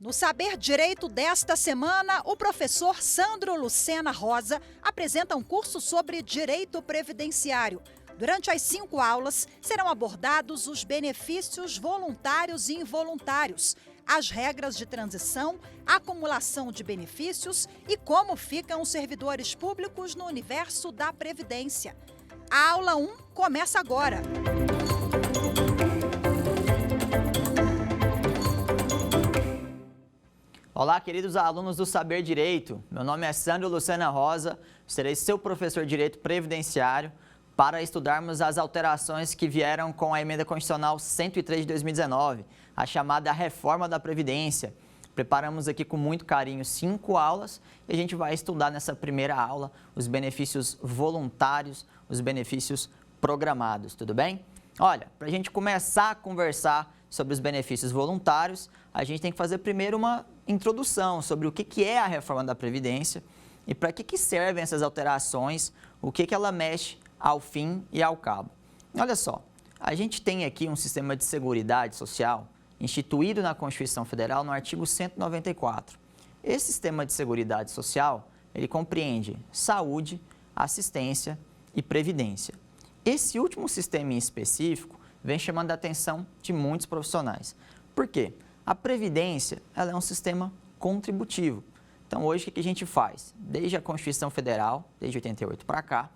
No Saber Direito desta semana, o professor Sandro Lucena Rosa apresenta um curso sobre direito previdenciário. Durante as 5 aulas, serão abordados os benefícios voluntários e involuntários, as regras de transição, acumulação de benefícios e como ficam os servidores públicos no universo da Previdência. A aula 1 começa agora. Olá, queridos alunos do Saber Direito. Meu nome é Sandro Lucena Rosa, serei seu professor de Direito Previdenciário para estudarmos as alterações que vieram com a Emenda Constitucional 103 de 2019, a chamada Reforma da Previdência. Preparamos aqui com muito carinho 5 aulas e a gente vai estudar nessa primeira aula os benefícios voluntários, os benefícios programados, tudo bem? Olha, para a gente começar a conversar sobre os benefícios voluntários, a gente tem que fazer primeiro uma introdução sobre o que é a reforma da Previdência e para que servem essas alterações, o que ela mexe ao fim e ao cabo. Olha só, a gente tem aqui um sistema de seguridade social instituído na Constituição Federal no artigo 194. Esse sistema de seguridade social, ele compreende saúde, assistência e previdência. Esse último sistema em específico vem chamando a atenção de muitos profissionais. Por quê? A Previdência ela é um sistema contributivo. Então, hoje, o que a gente faz? Desde a Constituição Federal, desde 88 para cá,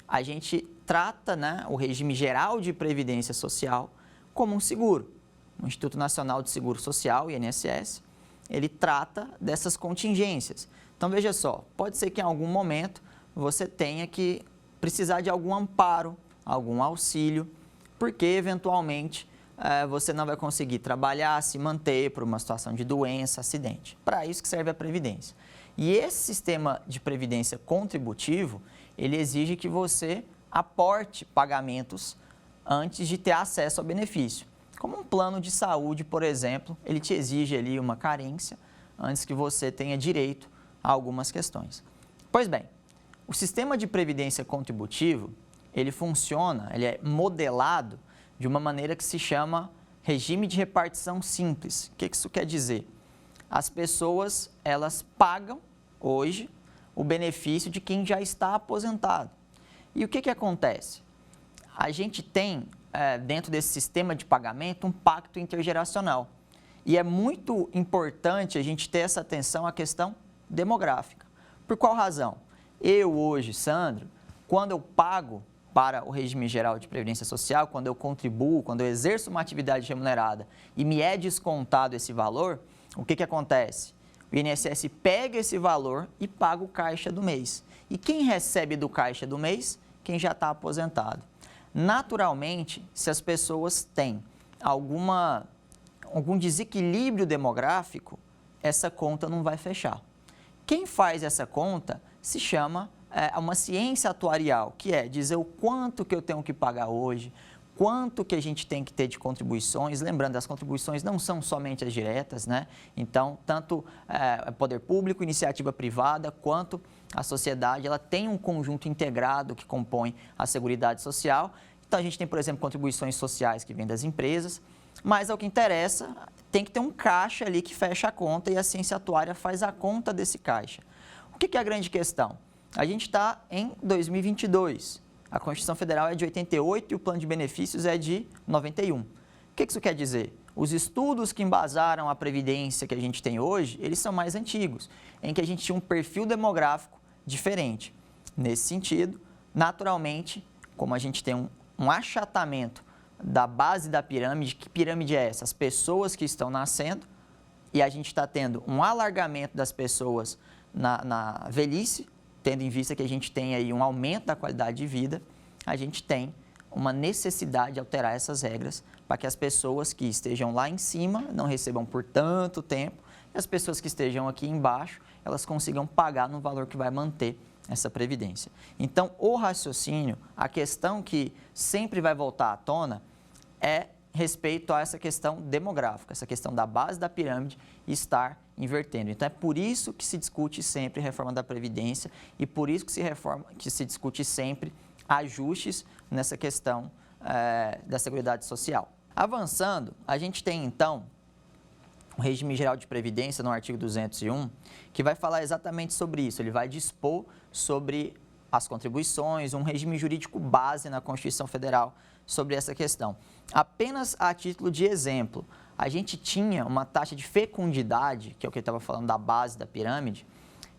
a gente trata o regime geral de Previdência Social como um seguro. O Instituto Nacional de Seguro Social, INSS, ele trata dessas contingências. Então, veja só, pode ser que em algum momento você tenha que precisar de algum amparo, algum auxílio, porque eventualmente você não vai conseguir trabalhar, se manter por uma situação de doença, acidente. Para isso que serve a Previdência. E esse sistema de previdência contributivo, ele exige que você aporte pagamentos antes de ter acesso ao benefício. Como um plano de saúde, por exemplo, ele te exige ali uma carência antes que você tenha direito a algumas questões. Pois bem, o sistema de previdência contributivo, ele funciona, ele é modelado de uma maneira que se chama regime de repartição simples. O que isso quer dizer? As pessoas, elas pagam hoje o benefício de quem já está aposentado. E o que acontece? A gente tem, dentro desse sistema de pagamento, um pacto intergeracional. E é muito importante a gente ter essa atenção à questão demográfica. Por qual razão? Eu hoje, Sandro, quando eu pago para o regime geral de previdência social, quando eu contribuo, quando eu exerço uma atividade remunerada e me é descontado esse valor, o que acontece? O INSS pega esse valor e paga o caixa do mês. E quem recebe do caixa do mês? Quem já está aposentado. Naturalmente, se as pessoas têm algum desequilíbrio demográfico, essa conta não vai fechar. Quem faz essa conta se chama uma ciência atuarial, que é dizer o quanto que eu tenho que pagar hoje, quanto que a gente tem que ter de contribuições. Lembrando, as contribuições não são somente as diretas, né? Então, tanto poder público, iniciativa privada, quanto a sociedade, ela tem um conjunto integrado que compõe a Seguridade Social. Então, a gente tem, por exemplo, contribuições sociais que vêm das empresas, mas ao que interessa, tem que ter um caixa ali que fecha a conta e a ciência atuária faz a conta desse caixa. O que é a grande questão? A gente está em 2022, a Constituição Federal é de 88 e o plano de benefícios é de 91. O que isso quer dizer? Os estudos que embasaram a Previdência que a gente tem hoje, eles são mais antigos, em que a gente tinha um perfil demográfico diferente. Nesse sentido, naturalmente, como a gente tem um achatamento da base da pirâmide, que pirâmide é essa? As pessoas que estão nascendo, e a gente está tendo um alargamento das pessoas na velhice, tendo em vista que a gente tem aí um aumento da qualidade de vida, a gente tem uma necessidade de alterar essas regras para que as pessoas que estejam lá em cima não recebam por tanto tempo e as pessoas que estejam aqui embaixo, elas consigam pagar no valor que vai manter essa previdência. Então, o raciocínio, a questão que sempre vai voltar à tona é respeito a essa questão demográfica, essa questão da base da pirâmide estar invertendo. Então, é por isso que se discute sempre reforma da Previdência e por isso que se discute sempre ajustes nessa questão da Seguridade Social. Avançando, a gente tem, então, o regime geral de previdência, no artigo 201, que vai falar exatamente sobre isso. Ele vai dispor sobre as contribuições, um regime jurídico base na Constituição Federal sobre essa questão. Apenas a título de exemplo, a gente tinha uma taxa de fecundidade, que é o que eu estava falando da base da pirâmide,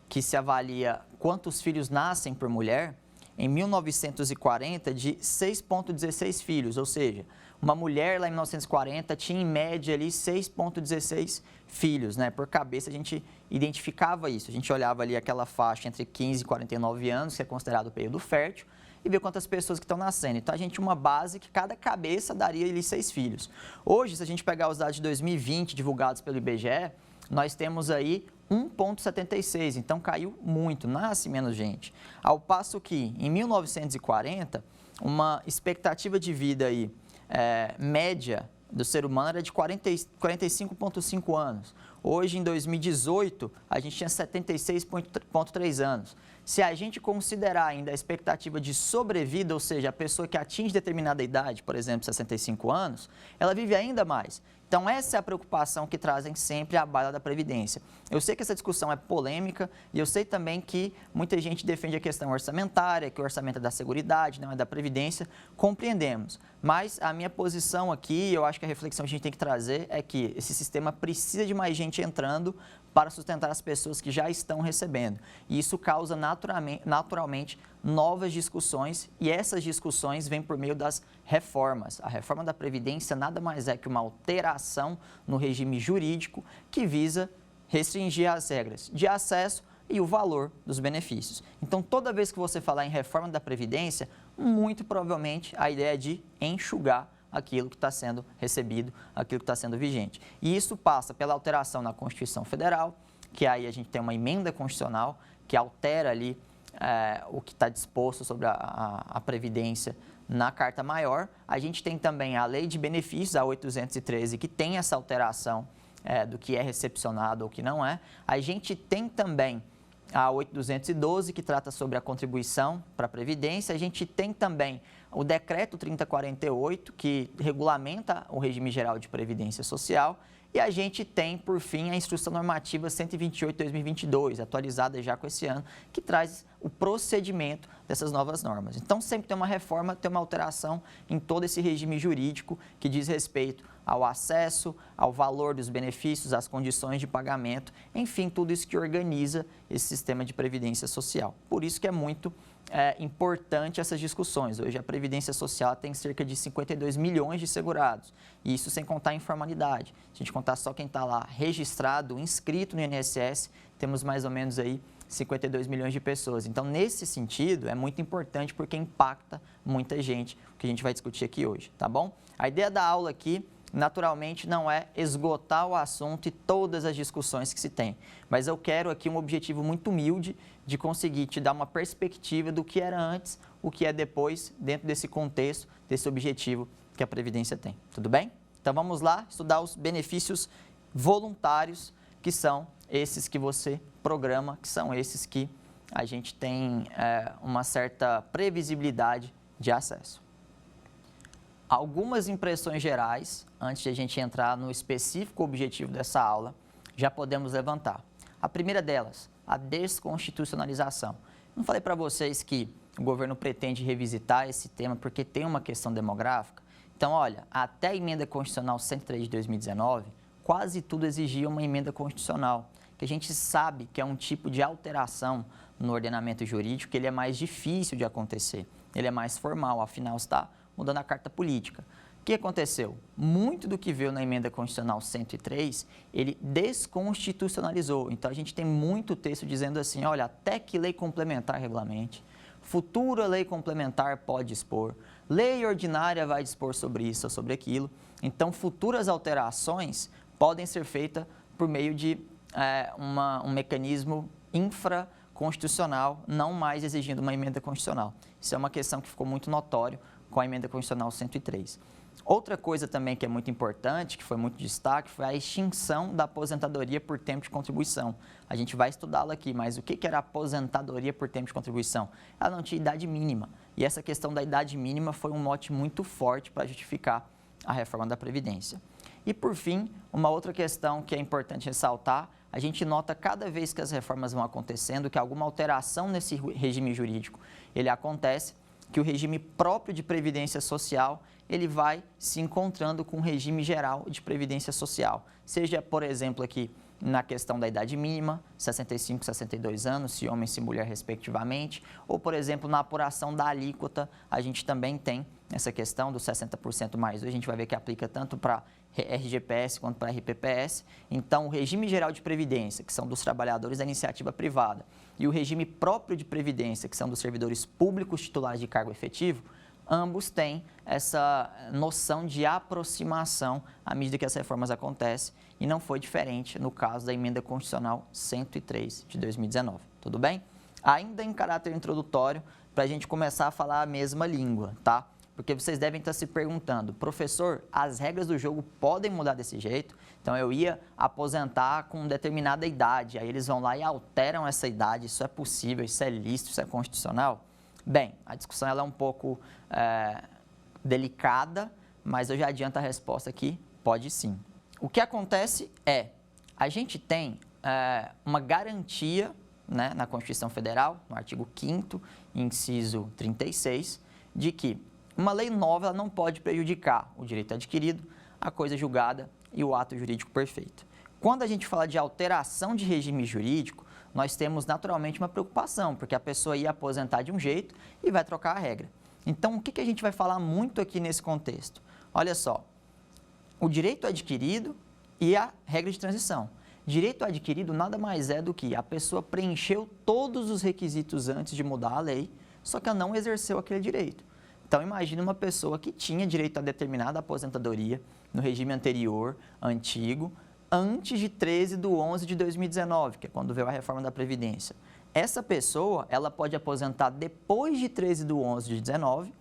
que se avalia quantos filhos nascem por mulher, em 1940 de 6,16 filhos, ou seja, uma mulher lá em 1940 tinha em média ali 6,16 filhos, né? Por cabeça a gente identificava isso, a gente olhava ali aquela faixa entre 15 e 49 anos, que é considerado o período fértil, e ver quantas pessoas que estão nascendo. Então a gente tinha uma base que cada cabeça daria ali 6 filhos. Hoje, se a gente pegar os dados de 2020 divulgados pelo IBGE, nós temos aí 1,76, então caiu muito, nasce menos gente. Ao passo que, em 1940, uma expectativa de vida aí, média do ser humano era de 45,5 anos. Hoje, em 2018, a gente tinha 76,3 anos. Se a gente considerar ainda a expectativa de sobrevida, ou seja, a pessoa que atinge determinada idade, por exemplo, 65 anos, ela vive ainda mais. Então, essa é a preocupação que trazem sempre à baila da Previdência. Eu sei que essa discussão é polêmica e eu sei também que muita gente defende a questão orçamentária, que o orçamento é da Seguridade, não é da Previdência, compreendemos. Mas a minha posição aqui, eu acho que a reflexão que a gente tem que trazer é que esse sistema precisa de mais gente entrando para sustentar as pessoas que já estão recebendo. E isso causa naturalmente novas discussões e essas discussões vêm por meio das reformas. A reforma da Previdência nada mais é que uma alteração no regime jurídico que visa restringir as regras de acesso e o valor dos benefícios. Então, toda vez que você falar em reforma da Previdência, muito provavelmente a ideia é de enxugar aquilo que está sendo recebido, aquilo que está sendo vigente. E isso passa pela alteração na Constituição Federal, que aí a gente tem uma emenda constitucional que altera ali o que está disposto sobre a Previdência na Carta Maior. A gente tem também a Lei de Benefícios, a 813, que tem essa alteração do que é recepcionado ou que não é. A gente tem também a 8212, que trata sobre a contribuição para a Previdência. A gente tem também o Decreto 3048, que regulamenta o regime geral de Previdência Social. E a gente tem, por fim, a Instrução Normativa 128/2022, atualizada já com esse ano, que traz o procedimento dessas novas normas. Então, sempre tem uma reforma, tem uma alteração em todo esse regime jurídico que diz respeito ao acesso, ao valor dos benefícios, às condições de pagamento, enfim, tudo isso que organiza esse sistema de previdência social. Por isso que é muito importante essas discussões. Hoje a Previdência Social tem cerca de 52 milhões de segurados, e isso sem contar a informalidade. Se a gente contar só quem está lá registrado, inscrito no INSS, temos mais ou menos aí 52 milhões de pessoas. Então, nesse sentido, é muito importante porque impacta muita gente, o que a gente vai discutir aqui hoje, tá bom? A ideia da aula aqui, naturalmente, não é esgotar o assunto e todas as discussões que se tem, mas eu quero aqui um objetivo muito humilde de conseguir te dar uma perspectiva do que era antes, o que é depois, dentro desse contexto, desse objetivo que a Previdência tem. Tudo bem? Então, vamos lá estudar os benefícios voluntários, que são esses que você programa, que são esses que a gente tem uma certa previsibilidade de acesso. Algumas impressões gerais, antes de a gente entrar no específico objetivo dessa aula, já podemos levantar. A primeira delas, a desconstitucionalização. Não falei para vocês que o governo pretende revisitar esse tema porque tem uma questão demográfica? Então, olha, até a emenda constitucional 103 de 2019, quase tudo exigia uma emenda constitucional, que a gente sabe que é um tipo de alteração no ordenamento jurídico que ele é mais difícil de acontecer, ele é mais formal, afinal está mudando a carta política. O que aconteceu? Muito do que veio na emenda constitucional 103, ele desconstitucionalizou. Então, a gente tem muito texto dizendo assim, olha, até que lei complementar regulamente, futura lei complementar pode dispor, lei ordinária vai dispor sobre isso ou sobre aquilo. Então, futuras alterações podem ser feitas por meio de um mecanismo infraconstitucional, não mais exigindo uma emenda constitucional. Isso é uma questão que ficou muito notório com a emenda constitucional 103. Outra coisa também que é muito importante, que foi muito destaque, foi a extinção da aposentadoria por tempo de contribuição. A gente vai estudá-la aqui, mas o que era aposentadoria por tempo de contribuição? Ela não tinha idade mínima, e essa questão da idade mínima foi um mote muito forte para justificar a reforma da Previdência. E, por fim, uma outra questão que é importante ressaltar, a gente nota cada vez que as reformas vão acontecendo que alguma alteração nesse regime jurídico ele acontece, que o regime próprio de previdência social ele vai se encontrando com o regime geral de previdência social. Seja, por exemplo, aqui na questão da idade mínima, 65, 62 anos, se homem, se mulher, respectivamente, ou, por exemplo, na apuração da alíquota, a gente também tem essa questão dos 60% mais. Hoje a gente vai ver que aplica tanto para RGPS quanto para RPPS. Então, o regime geral de previdência, que são dos trabalhadores da iniciativa privada, e o regime próprio de previdência, que são dos servidores públicos titulares de cargo efetivo, ambos têm essa noção de aproximação à medida que as reformas acontecem, e não foi diferente no caso da Emenda Constitucional 103 de 2019. Tudo bem? Ainda em caráter introdutório, para a gente começar a falar a mesma língua, tá? Porque vocês devem estar se perguntando, professor, as regras do jogo podem mudar desse jeito? Então, eu ia aposentar com determinada idade, aí eles vão lá e alteram essa idade, isso é possível, isso é lícito, isso é constitucional? Bem, a discussão ela é um pouco delicada, mas eu já adianto a resposta aqui, pode sim. O que acontece é, a gente tem uma garantia, né, na Constituição Federal, no artigo 5º, inciso 36, de que uma lei nova ela não pode prejudicar o direito adquirido, a coisa julgada e o ato jurídico perfeito. Quando a gente fala de alteração de regime jurídico, nós temos naturalmente uma preocupação, porque a pessoa ia aposentar de um jeito e vai trocar a regra. Então, o que a gente vai falar muito aqui nesse contexto? Olha só, o direito adquirido e a regra de transição. Direito adquirido nada mais é do que a pessoa preencheu todos os requisitos antes de mudar a lei, só que ela não exerceu aquele direito. Então, imagine uma pessoa que tinha direito a determinada aposentadoria no regime anterior, antigo, antes de 13/11/2019, que é quando veio a reforma da Previdência. Essa pessoa, ela pode aposentar depois de 13/11/19,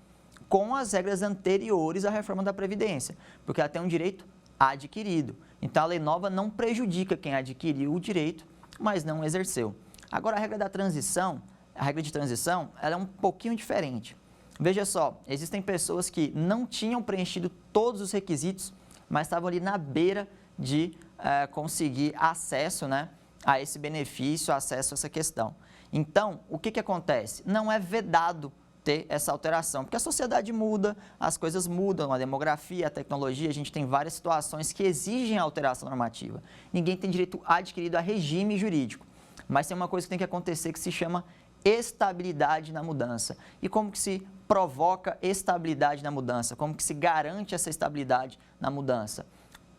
com as regras anteriores à reforma da Previdência, porque ela tem um direito adquirido. Então, a lei nova não prejudica quem adquiriu o direito, mas não exerceu. Agora, a regra de transição, ela é um pouquinho diferente. Veja só, existem pessoas que não tinham preenchido todos os requisitos, mas estavam ali na beira de conseguir acesso, né, a esse benefício, acesso a essa questão. Então, o que acontece? Não é vedado ter essa alteração, porque a sociedade muda, as coisas mudam, a demografia, a tecnologia, a gente tem várias situações que exigem alteração normativa. Ninguém tem direito adquirido a regime jurídico, mas tem uma coisa que tem que acontecer que se chama estabilidade na mudança. E como que se provoca estabilidade na mudança? Como que se garante essa estabilidade na mudança?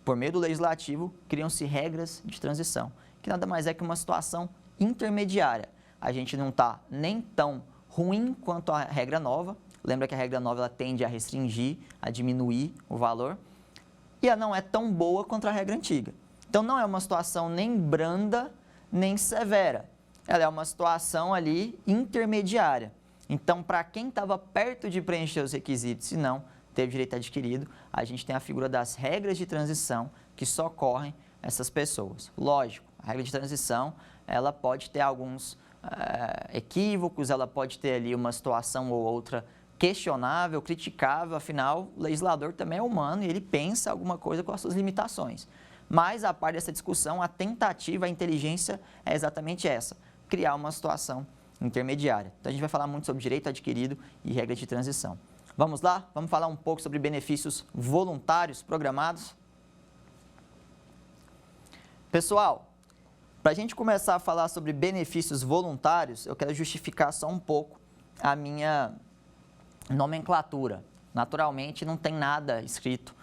Por meio do legislativo, criam-se regras de transição, que nada mais é que uma situação intermediária. A gente não está nem tão ruim quanto a regra nova. Lembra que a regra nova ela tende a restringir, a diminuir o valor. E ela não é tão boa quanto a regra antiga. Então, não é uma situação nem branda, nem severa. Ela é uma situação ali intermediária. Então, para quem estava perto de preencher os requisitos e não teve direito adquirido, a gente tem a figura das regras de transição que socorrem essas pessoas. Lógico, a regra de transição ela pode ter alguns equívocos, ela pode ter ali uma situação ou outra questionável, criticável, afinal, o legislador também é humano e ele pensa alguma coisa com as suas limitações. Mas, a par dessa discussão, a tentativa, a inteligência é exatamente essa, criar uma situação intermediária. Então, a gente vai falar muito sobre direito adquirido e regra de transição. Vamos lá? Vamos falar um pouco sobre benefícios voluntários programados? Pessoal, para a gente começar a falar sobre benefícios voluntários, eu quero justificar só um pouco a minha nomenclatura. Naturalmente, não tem nada escrito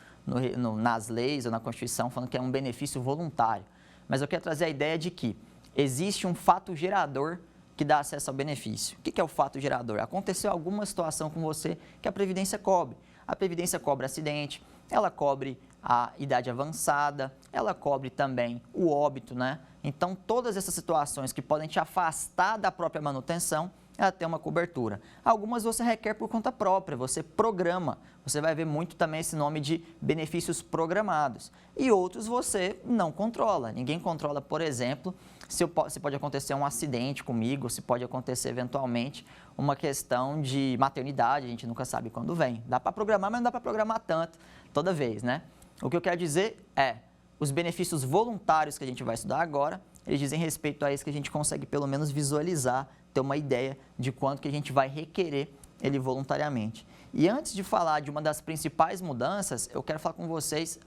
nas leis ou na Constituição falando que é um benefício voluntário. Mas eu quero trazer a ideia de que existe um fato gerador que dá acesso ao benefício. O que é o fato gerador? Aconteceu alguma situação com você que a Previdência cobre. A Previdência cobre acidente, ela cobre a idade avançada, ela cobre também o óbito, né? Então, todas essas situações que podem te afastar da própria manutenção, ela tem uma cobertura. Algumas você requer por conta própria, você programa. Você vai ver muito também esse nome de benefícios programados. E outros você não controla. Ninguém controla, por exemplo, se pode acontecer um acidente comigo, se pode acontecer eventualmente uma questão de maternidade, a gente nunca sabe quando vem. Dá para programar, mas não dá para programar tanto toda vez, né? O que eu quero dizer é, os benefícios voluntários que a gente vai estudar agora, eles dizem respeito a isso que a gente consegue pelo menos visualizar, ter uma ideia de quanto que a gente vai requerer ele voluntariamente. E antes de falar de uma das principais mudanças, eu quero falar com vocês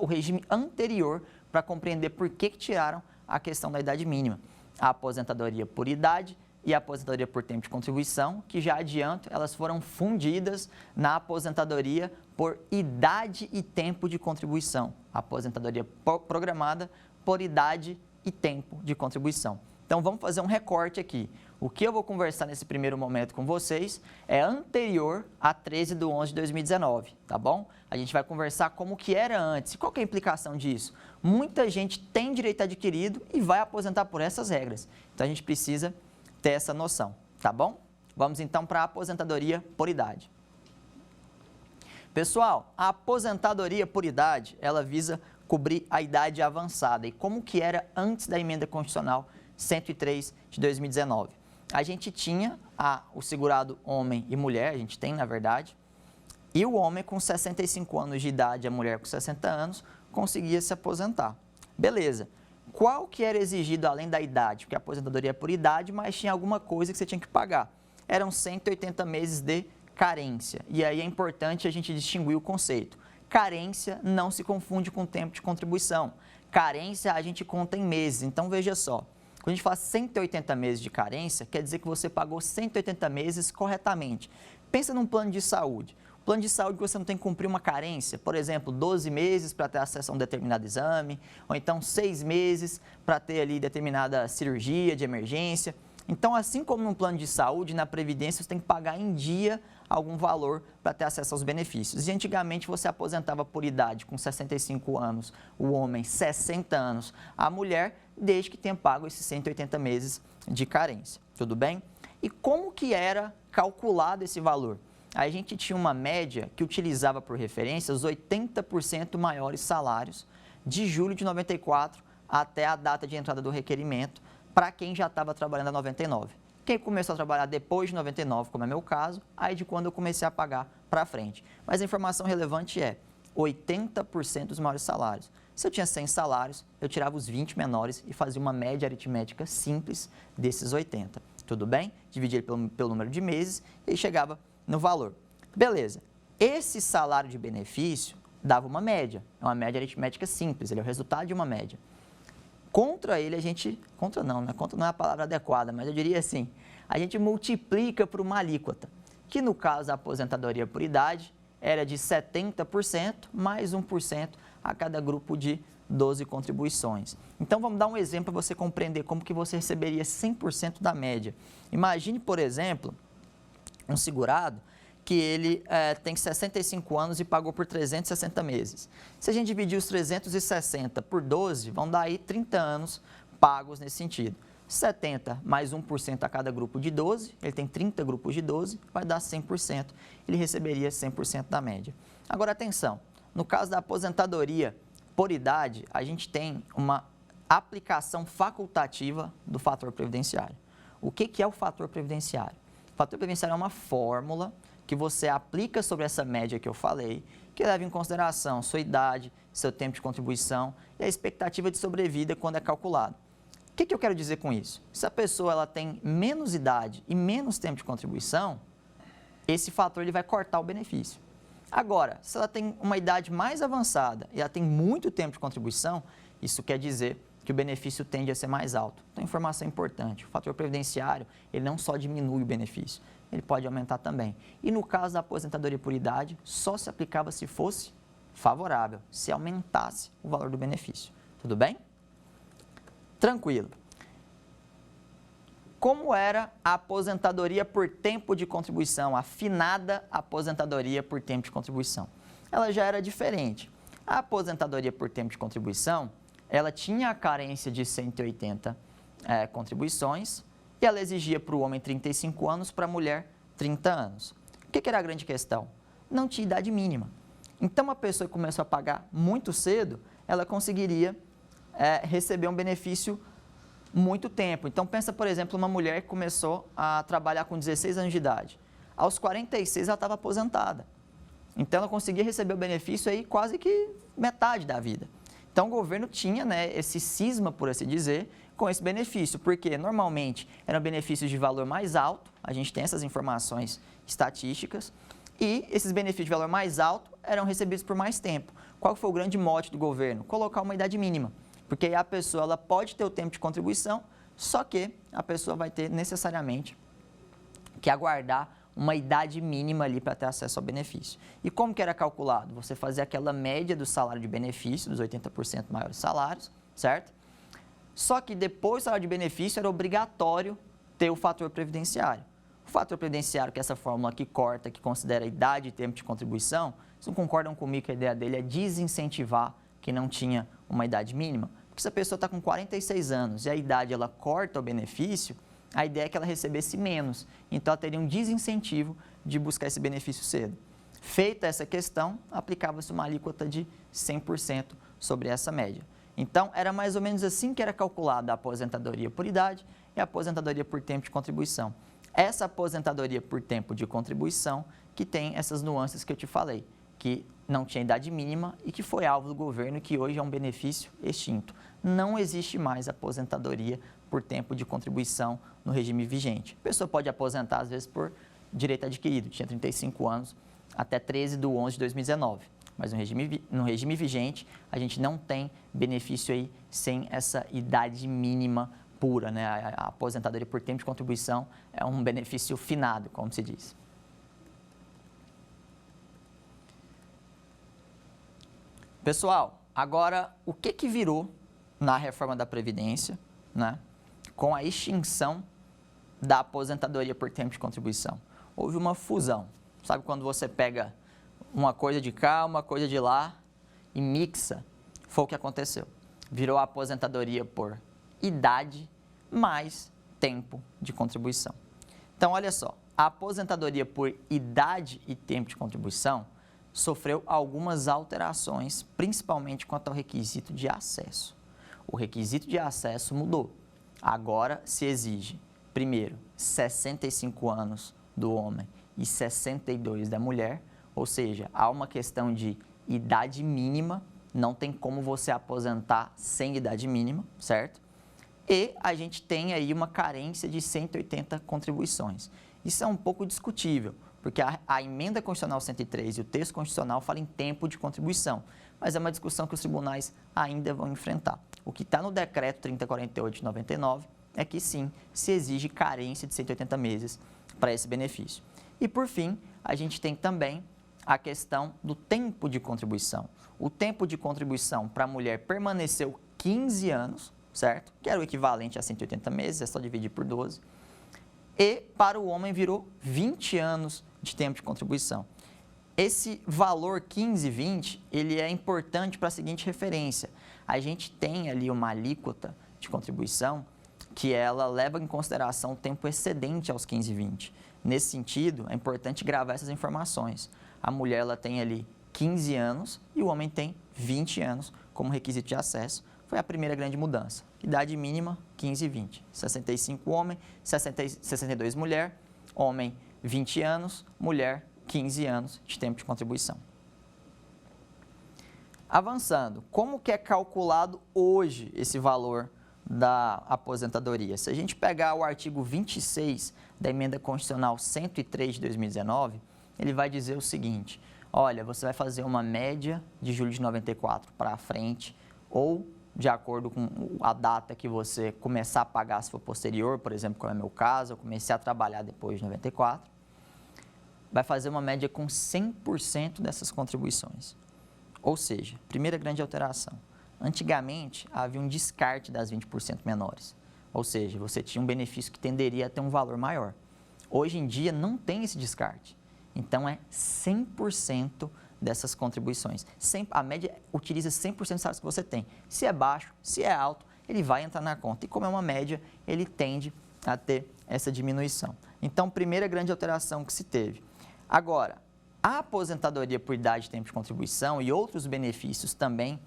o regime anterior para compreender por que tiraram a questão da idade mínima. A aposentadoria por idade e a aposentadoria por tempo de contribuição, que já adianto, elas foram fundidas na aposentadoria por idade e tempo de contribuição. A aposentadoria programada por idade e tempo de contribuição. Então, vamos fazer um recorte aqui. O que eu vou conversar nesse primeiro momento com vocês é anterior a 13/11/2019, tá bom? A gente vai conversar como que era antes. E qual que é a implicação disso? Muita gente tem direito adquirido e vai aposentar por essas regras. Então, a gente precisa ter essa noção, tá bom? Vamos então para a aposentadoria por idade. Pessoal, a aposentadoria por idade, ela visa cobrir a idade avançada. E como que era antes da emenda constitucional 103 de 2019? A gente tinha o segurado homem e mulher, a gente tem na verdade, e o homem com 65 anos de idade, a mulher com 60 anos, conseguia se aposentar. Beleza. Qual que era exigido além da idade? Porque a aposentadoria é por idade, mas tinha alguma coisa que você tinha que pagar. Eram 180 meses de carência. E aí é importante a gente distinguir o conceito. Carência não se confunde com tempo de contribuição. Carência a gente conta em meses. Então, veja só. Quando a gente fala 180 meses de carência, quer dizer que você pagou 180 meses corretamente. Pensa num plano de saúde. Plano de saúde que você não tem que cumprir uma carência, por exemplo, 12 meses para ter acesso a um determinado exame, ou então 6 meses para ter ali determinada cirurgia de emergência. Então, assim como num plano de saúde, na Previdência, você tem que pagar em dia algum valor para ter acesso aos benefícios. E antigamente você aposentava por idade, com 65 anos, o homem 60 anos, a mulher, desde que tenha pago esses 180 meses de carência. Tudo bem? E como que era calculado esse valor? A gente tinha uma média que utilizava por referência os 80% maiores salários de julho de 94 até a data de entrada do requerimento para quem já estava trabalhando a 99. Quem começou a trabalhar depois de 99, como é meu caso, aí de quando eu comecei a pagar para frente. Mas a informação relevante é 80% dos maiores salários. Se eu tinha 100 salários, eu tirava os 20 menores e fazia uma média aritmética simples desses 80. Tudo bem? Dividia pelo número de meses e chegava no valor. Beleza. Esse salário de benefício dava uma média. É uma média aritmética simples, ele é o resultado de uma média. Contra ele a gente... Contra não é a palavra adequada, mas eu diria assim, a gente multiplica por uma alíquota, que no caso da aposentadoria por idade era de 70% mais 1% a cada grupo de 12 contribuições. Então, vamos dar um exemplo para você compreender como que você receberia 100% da média. Imagine, por exemplo, um segurado que ele tem 65 anos e pagou por 360 meses. Se a gente dividir os 360 por 12, vão dar aí 30 anos pagos nesse sentido. 70 mais 1% a cada grupo de 12, ele tem 30 grupos de 12, vai dar 100%. Ele receberia 100% da média. Agora, atenção, no caso da aposentadoria por idade, a gente tem uma aplicação facultativa do fator previdenciário. O que é o fator previdenciário? O fator previdenciário é uma fórmula que você aplica sobre essa média que eu falei, que leva em consideração sua idade, seu tempo de contribuição e a expectativa de sobrevida quando é calculado. O que eu quero dizer com isso? Se a pessoa ela tem menos idade e menos tempo de contribuição, esse fator ele vai cortar o benefício. Agora, se ela tem uma idade mais avançada e ela tem muito tempo de contribuição, isso quer dizer que o benefício tende a ser mais alto. Então, informação importante, o fator previdenciário, ele não só diminui o benefício, ele pode aumentar também. E no caso da aposentadoria por idade, só se aplicava se fosse favorável, se aumentasse o valor do benefício. Tudo bem? Tranquilo. Como era a aposentadoria por tempo de contribuição, a afinada aposentadoria por tempo de contribuição? Ela já era diferente. A aposentadoria por tempo de contribuição, ela tinha a carência de 180 contribuições e ela exigia para o homem 35 anos, para a mulher 30 anos. O que era a grande questão? Não tinha idade mínima. Então, uma pessoa que começou a pagar muito cedo, ela conseguiria receber um benefício muito tempo. Então, pensa, por exemplo, uma mulher que começou a trabalhar com 16 anos de idade. Aos 46, ela estava aposentada. Então, ela conseguia receber o benefício aí quase que metade da vida. Então, o governo tinha, né, esse cisma, por assim dizer, com esse benefício, porque normalmente eram benefícios de valor mais alto, a gente tem essas informações estatísticas, e esses benefícios de valor mais alto eram recebidos por mais tempo. Qual foi o grande mote do governo? Colocar uma idade mínima, porque aí a pessoa ela pode ter o tempo de contribuição, só que a pessoa vai ter necessariamente que aguardar uma idade mínima ali para ter acesso ao benefício. E como que era calculado? Você fazia aquela média do salário de benefício, dos 80% maiores salários, certo? Só que depois do salário de benefício era obrigatório ter o fator previdenciário. O fator previdenciário, que é essa fórmula que corta, que considera idade e tempo de contribuição, vocês não concordam comigo que a ideia dele é desincentivar quem não tinha uma idade mínima? Porque se a pessoa está com 46 anos e a idade ela corta o benefício, a ideia é que ela recebesse menos. Então, ela teria um desincentivo de buscar esse benefício cedo. Feita essa questão, aplicava-se uma alíquota de 100% sobre essa média. Então, era mais ou menos assim que era calculada a aposentadoria por idade e a aposentadoria por tempo de contribuição. Essa aposentadoria por tempo de contribuição que tem essas nuances que eu te falei, que não tinha idade mínima e que foi alvo do governo e que hoje é um benefício extinto. Não existe mais aposentadoria por tempo de contribuição no regime vigente. A pessoa pode aposentar, às vezes, por direito adquirido, tinha 35 anos, até 13/11/2019. Mas no regime vigente, a gente não tem benefício aí sem essa idade mínima pura, né? A aposentadoria por tempo de contribuição é um benefício finado, como se diz. Pessoal, agora, o que virou na reforma da Previdência, né? Com a extinção da aposentadoria por tempo de contribuição? Houve uma fusão. Sabe quando você pega uma coisa de cá, uma coisa de lá e mixa? Foi o que aconteceu. Virou a aposentadoria por idade mais tempo de contribuição. Então, olha só, a aposentadoria por idade e tempo de contribuição sofreu algumas alterações, principalmente quanto ao requisito de acesso. O requisito de acesso mudou. Agora se exige, primeiro, 65 anos do homem e 62 da mulher, ou seja, há uma questão de idade mínima, não tem como você aposentar sem idade mínima, certo? E a gente tem aí uma carência de 180 contribuições. Isso é um pouco discutível, porque a emenda constitucional 103 e o texto constitucional falam em tempo de contribuição, mas é uma discussão que os tribunais ainda vão enfrentar. O que está no decreto 3048 de 99 é que sim, se exige carência de 180 meses para esse benefício. E por fim, a gente tem também a questão do tempo de contribuição. O tempo de contribuição para a mulher permaneceu 15 anos, certo? Que era o equivalente a 180 meses, é só dividir por 12. E para o homem virou 20 anos de tempo de contribuição. Esse valor 15 e 20, ele é importante para a seguinte referência. A gente tem ali uma alíquota de contribuição que ela leva em consideração o tempo excedente aos 15 e 20. Nesse sentido, é importante gravar essas informações. A mulher ela tem ali 15 anos e o homem tem 20 anos como requisito de acesso. Foi a primeira grande mudança. Idade mínima, 15 e 20. 65 homem, 62 mulher, homem 20 anos, mulher 15 anos de tempo de contribuição. Avançando, como que é calculado hoje esse valor da aposentadoria? Se a gente pegar o artigo 26 da Emenda Constitucional 103 de 2019, ele vai dizer o seguinte: olha, você vai fazer uma média de julho de 94 para frente, ou de acordo com a data que você começar a pagar, se for posterior, por exemplo, como é o meu caso, eu comecei a trabalhar depois de 94, vai fazer uma média com 100% dessas contribuições. Ou seja, primeira grande alteração, antigamente havia um descarte das 20% menores, ou seja, você tinha um benefício que tenderia a ter um valor maior. Hoje em dia não tem esse descarte, então é 100% dessas contribuições. A média utiliza 100% dos salários que você tem. Se é baixo, se é alto, ele vai entrar na conta. E como é uma média, ele tende a ter essa diminuição. Então, primeira grande alteração que se teve. Agora, a aposentadoria por idade e tempo de contribuição e outros benefícios também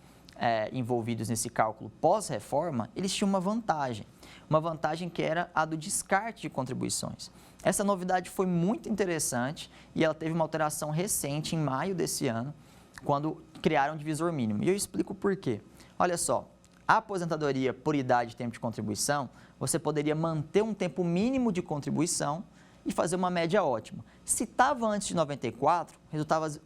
envolvidos nesse cálculo pós-reforma, eles tinham uma vantagem que era a do descarte de contribuições. Essa novidade foi muito interessante e ela teve uma alteração recente, em maio desse ano, quando criaram o divisor mínimo. E eu explico por quê. Olha só, a aposentadoria por idade e tempo de contribuição, você poderia manter um tempo mínimo de contribuição e fazer uma média ótima. Se estava antes de 94,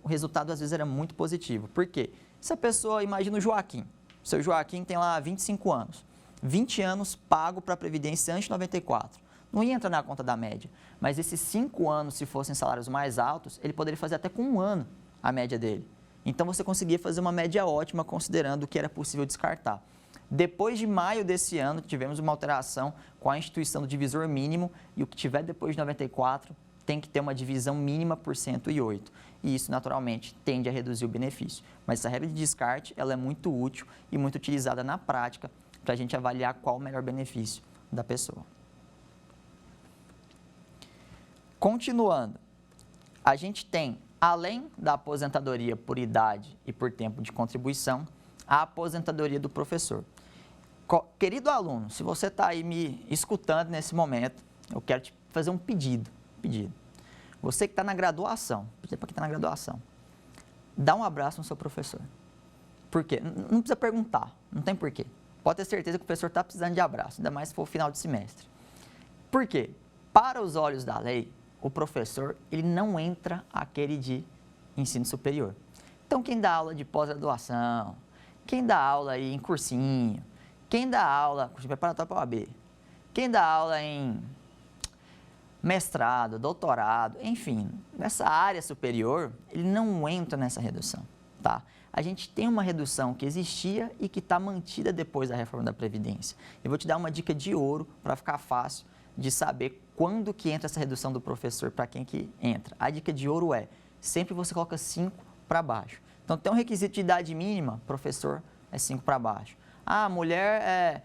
o resultado às vezes era muito positivo. Por quê? Se a pessoa, imagina o Joaquim, o seu Joaquim tem lá 25 anos, 20 anos pago para a Previdência antes de 94. Não ia entrar na conta da média, mas esses 5 anos, se fossem salários mais altos, ele poderia fazer até com 1 ano a média dele. Então, você conseguia fazer uma média ótima, considerando o que era possível descartar. Depois de maio desse ano, tivemos uma alteração com a instituição do divisor mínimo e o que tiver depois de 94 tem que ter uma divisão mínima por 108. E isso, naturalmente, tende a reduzir o benefício. Mas essa regra de descarte, ela é muito útil e muito utilizada na prática para a gente avaliar qual o melhor benefício da pessoa. Continuando, a gente tem, além da aposentadoria por idade e por tempo de contribuição, a aposentadoria do professor. Querido aluno, se você está aí me escutando nesse momento, eu quero te fazer um pedido. Você que está na graduação, para quem está na graduação, dá um abraço no seu professor. Por quê? Não precisa perguntar, não tem porquê. Pode ter certeza que o professor está precisando de abraço, ainda mais se for o final de semestre. Por quê? Para os olhos da lei, o professor ele não entra aquele de ensino superior. Então, quem dá aula de pós-graduação, quem dá aula aí em cursinho, quem dá aula, cursinho preparatório para a OAB, quem dá aula em mestrado, doutorado, enfim, nessa área superior, ele não entra nessa redução, tá? A gente tem uma redução que existia e que está mantida depois da reforma da Previdência. Eu vou te dar uma dica de ouro para ficar fácil de saber quando que entra essa redução do professor, para quem que entra. A dica de ouro é, sempre você coloca 5 para baixo. Então, tem um requisito de idade mínima, professor é 5 para baixo. Ah, a mulher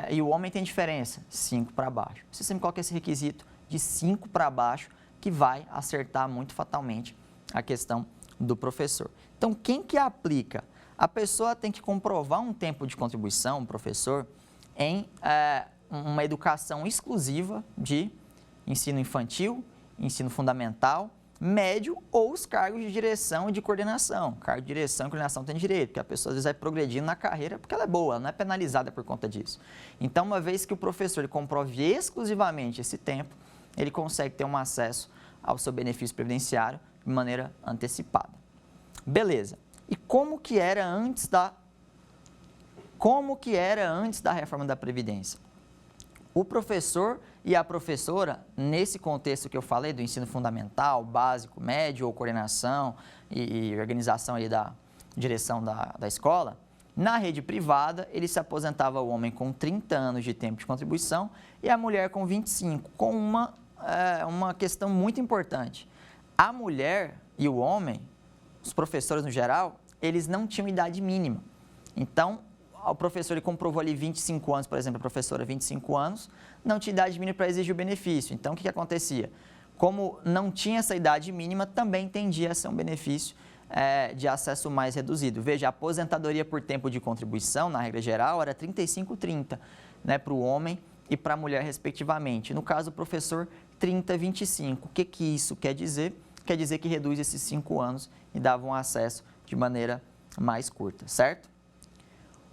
e o homem tem diferença, 5 para baixo. Você sempre coloca esse requisito de 5 para baixo, que vai acertar muito fatalmente a questão do professor. Então, quem que aplica? A pessoa tem que comprovar um tempo de contribuição, um professor, em uma educação exclusiva de ensino infantil, ensino fundamental, médio ou os cargos de direção e de coordenação. Cargo de direção e coordenação tem direito, porque a pessoa às vezes vai progredindo na carreira porque ela é boa, ela não é penalizada por conta disso. Então, uma vez que o professor ele comprove exclusivamente esse tempo, ele consegue ter um acesso ao seu benefício previdenciário de maneira antecipada. Beleza. E como que era antes da reforma da Previdência? O professor e a professora, nesse contexto que eu falei do ensino fundamental, básico, médio ou coordenação e organização aí da direção da escola, na rede privada, ele se aposentava o homem com 30 anos de tempo de contribuição e a mulher com 25, com uma questão muito importante. A mulher e o homem, os professores no geral, eles não tinham idade mínima. Então, o professor ele comprovou ali 25 anos, por exemplo, a professora 25 anos, não tinha idade mínima para exigir o benefício. Então, o que acontecia? Como não tinha essa idade mínima, também tendia a ser um benefício de acesso mais reduzido. Veja, a aposentadoria por tempo de contribuição, na regra geral, era 35-30, né, para o homem e para a mulher, respectivamente. No caso do professor, 30-25. O que isso quer dizer? Quer dizer que reduz esses 5 anos e dava um acesso de maneira mais curta, certo?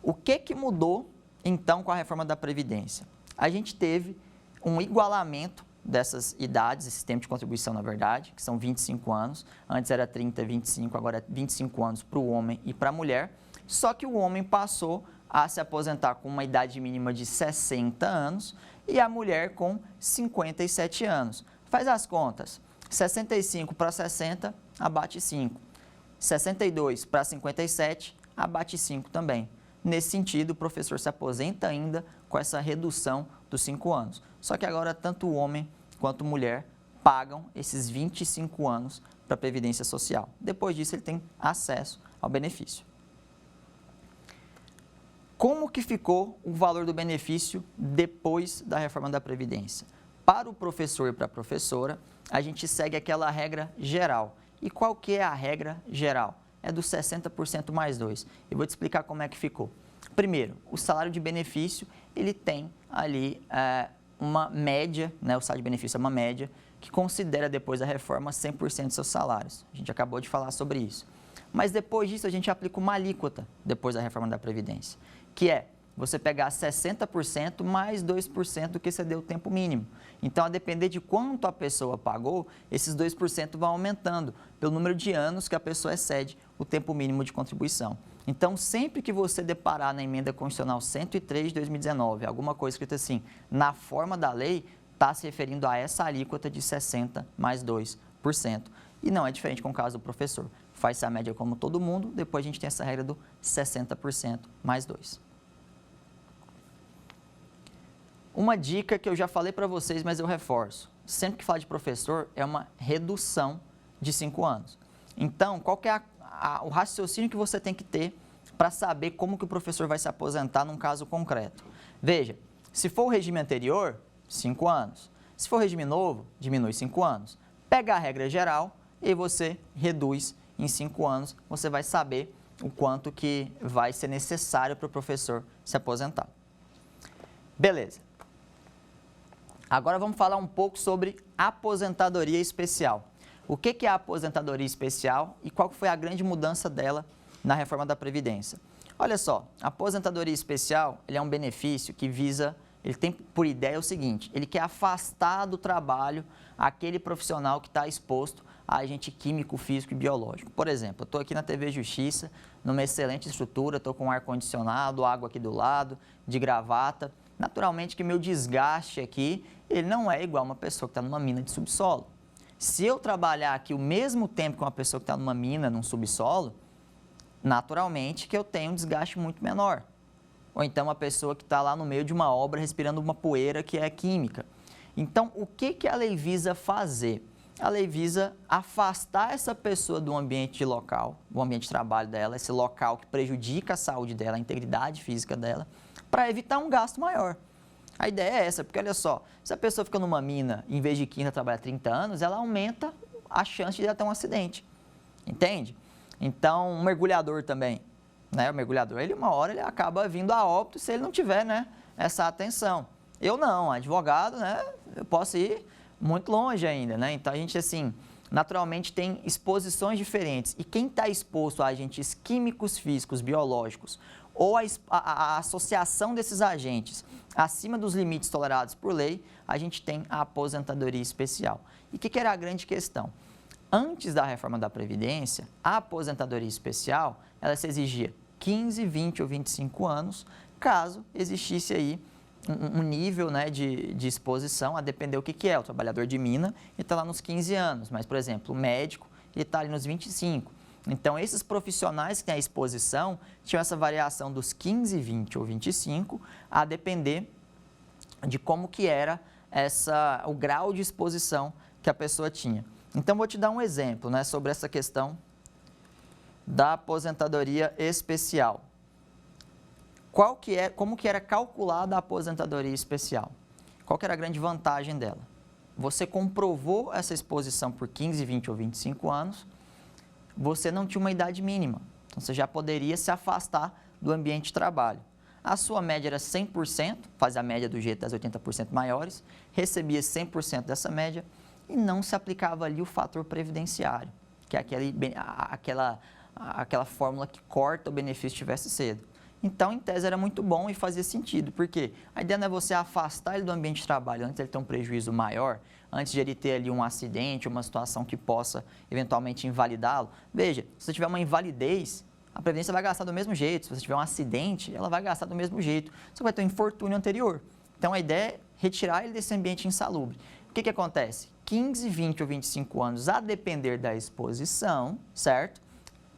O que mudou, então, com a reforma da Previdência? A gente teve um igualamento dessas idades, esse tempo de contribuição, na verdade, que são 25 anos. Antes era 30, 25, agora é 25 anos para o homem e para a mulher. Só que o homem passou a se aposentar com uma idade mínima de 60 anos e a mulher com 57 anos. Faz as contas. 65 para 60, abate 5. 62 para 57, abate 5 também. Nesse sentido, o professor se aposenta ainda com essa redução dos 5 anos. Só que agora, tanto o homem quanto a mulher pagam esses 25 anos para a Previdência Social. Depois disso, ele tem acesso ao benefício. Como que ficou o valor do benefício depois da reforma da Previdência? Para o professor e para a professora, a gente segue aquela regra geral. E qual que é a regra geral? É dos 60% mais 2. Eu vou te explicar como é que ficou. Primeiro, o salário de benefício, ele tem ali uma média, né? O salário de benefício é uma média que considera depois da reforma 100% dos seus salários. A gente acabou de falar sobre isso. Mas depois disso a gente aplica uma alíquota depois da reforma da Previdência, que é você pegar 60% mais 2% do que excedeu o tempo mínimo. Então, a depender de quanto a pessoa pagou, esses 2% vão aumentando pelo número de anos que a pessoa excede o tempo mínimo de contribuição. Então, sempre que você deparar na emenda constitucional 103 de 2019, alguma coisa escrita assim, na forma da lei, está se referindo a essa alíquota de 60% mais 2%. E não é diferente com o caso do professor. Faz a média como todo mundo, depois a gente tem essa regra do 60% mais 2%. Uma dica que eu já falei para vocês, mas eu reforço. Sempre que falar de professor, é uma redução de 5 anos. Então, qual que é o raciocínio que você tem que ter para saber como que o professor vai se aposentar num caso concreto? Veja, se for o regime anterior, 5 anos. Se for o regime novo, diminui 5 anos. Pega a regra geral e você reduz em 5 anos. Você vai saber o quanto que vai ser necessário para o professor se aposentar. Beleza. Agora vamos falar um pouco sobre aposentadoria especial. O que é a aposentadoria especial e qual foi a grande mudança dela na reforma da Previdência? Olha só, a aposentadoria especial ele é um benefício que visa, ele tem por ideia o seguinte, ele quer afastar do trabalho aquele profissional que está exposto a agente químico, físico e biológico. Por exemplo, eu estou aqui na TV Justiça, numa excelente estrutura, estou com ar-condicionado, água aqui do lado, de gravata. Naturalmente que meu desgaste aqui, ele não é igual a uma pessoa que está numa mina de subsolo. Se eu trabalhar aqui o mesmo tempo que uma pessoa que está numa mina, num subsolo, naturalmente que eu tenho um desgaste muito menor. Ou então uma pessoa que está lá no meio de uma obra respirando uma poeira que é química. Então, o que a lei visa fazer? A lei visa afastar essa pessoa do ambiente local, do ambiente de trabalho dela, esse local que prejudica a saúde dela, a integridade física dela, para evitar um gasto maior. A ideia é essa, porque olha só, se a pessoa fica numa mina, em vez de 15, trabalhar 30 anos, ela aumenta a chance de ela ter um acidente, entende? Então, um mergulhador também, né? O mergulhador, ele uma hora ele acaba vindo a óbito se ele não tiver, né, essa atenção. Eu não, advogado, né, eu posso ir muito longe ainda, né? Então, a gente, assim, naturalmente tem exposições diferentes. E quem está exposto a agentes químicos, físicos, biológicos, ou a associação desses agentes acima dos limites tolerados por lei, a gente tem a aposentadoria especial. E o que era a grande questão? Antes da reforma da Previdência, a aposentadoria especial, ela se exigia 15, 20 ou 25 anos, caso existisse aí um nível, né, de exposição, a depender o que é. O trabalhador de mina, ele está lá nos 15 anos, mas, por exemplo, o médico, ele está ali nos 25. Então, esses profissionais que têm a exposição tinham essa variação dos 15, 20 ou 25, a depender de como que era o grau de exposição que a pessoa tinha. Então, vou te dar um exemplo, né, sobre essa questão da aposentadoria especial. Como que era calculada a aposentadoria especial? Qual que era a grande vantagem dela? Você comprovou essa exposição por 15, 20 ou 25 anos, você não tinha uma idade mínima, então você já poderia se afastar do ambiente de trabalho. A sua média era 100%, faz a média do jeito das 80% maiores, recebia 100% dessa média e não se aplicava ali o fator previdenciário, que é aquela fórmula que corta o benefício se tivesse cedo. Então, em tese, era muito bom e fazia sentido, porque a ideia não é você afastar ele do ambiente de trabalho antes de ele ter um prejuízo maior, antes de ele ter ali um acidente, uma situação que possa eventualmente invalidá-lo. Veja, se você tiver uma invalidez, a Previdência vai gastar do mesmo jeito. Se você tiver um acidente, ela vai gastar do mesmo jeito. Você vai ter um infortúnio anterior. Então, a ideia é retirar ele desse ambiente insalubre. O que acontece? 15, 20 ou 25 anos, a depender da exposição, certo?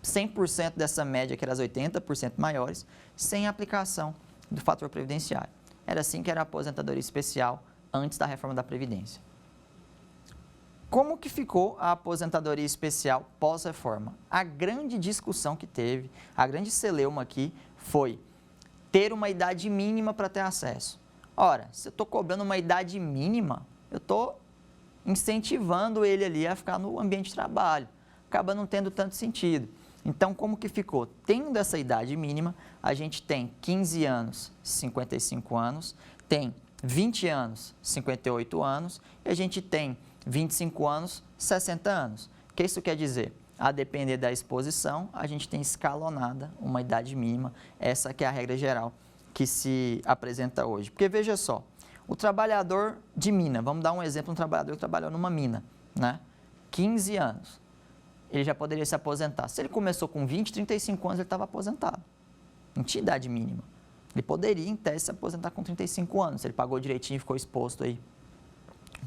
100% dessa média, que era as 80% maiores, sem aplicação do fator previdenciário. Era assim que era a aposentadoria especial antes da reforma da Previdência. Como que ficou a aposentadoria especial pós-reforma? A grande discussão que teve, a grande celeuma aqui foi ter uma idade mínima para ter acesso. Ora, se eu estou cobrando uma idade mínima, eu estou incentivando ele ali a ficar no ambiente de trabalho. Acaba não tendo tanto sentido. Então, como que ficou? Tendo essa idade mínima, a gente tem 15 anos, 55 anos, tem 20 anos, 58 anos, e a gente tem 25 anos, 60 anos. O que isso quer dizer? A depender da exposição, a gente tem escalonada uma idade mínima. Essa que é a regra geral que se apresenta hoje. Porque veja só, o trabalhador de mina, vamos dar um exemplo, um trabalhador que trabalhou numa mina, né? 15 anos, ele já poderia se aposentar. Se ele começou com 20, 35 anos, ele estava aposentado. Não tinha idade mínima. Ele poderia, em tese, se aposentar com 35 anos. Se ele pagou direitinho e ficou exposto aí